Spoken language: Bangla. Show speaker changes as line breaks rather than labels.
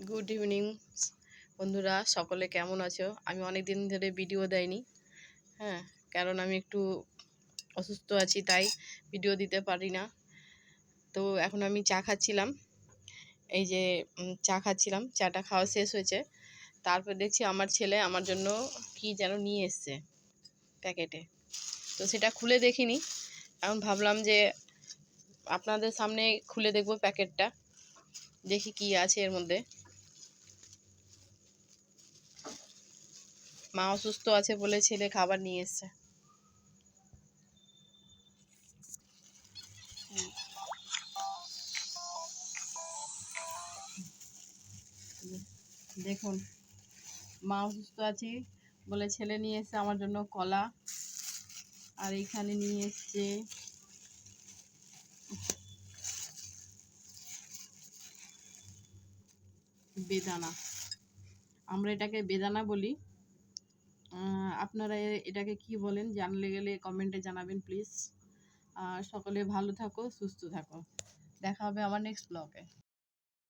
গুড ইভিনিং বন্ধুরা, সকলে কেমন আছো? আমি অনেক দিন ধরে ভিডিও দেইনি। হ্যাঁ, কারণ আমি একটু অসুস্থ আছি, তাই ভিডিও দিতে পারি না। তো এখন আমি চা খাচ্ছিলাম। এই যে চা খাচ্ছিলাম, চাটা খাওয়া শেষ হয়েছে। তারপর দেখছি আমার ছেলে আমার জন্য কি যেন নিয়ে এসছে প্যাকেটে। তো সেটা খুলে দেখিনি। এখন ভাবলাম যে আপনাদের সামনে খুলে দেখব প্যাকেটটা, দেখি কি আছে এর মধ্যে। মা অসুস্থ আছে বলে ছেলে খাবার নিয়ে এসছে। দেখুন, মা অসুস্থ আছি বলে ছেলে নিয়ে এসছে আমার জন্য কলা, আর এইখানে নিয়ে এসছে বেদানা। আমরা এটাকে বেদানা বলি। আপনারা এটাকে কি বলেন জানলে গেলে কমেন্টে জানাবেন প্লিজ। আর সকলে ভালো থাকো, সুস্থ থাকো। দেখা হবে আমার নেক্সট ব্লগে।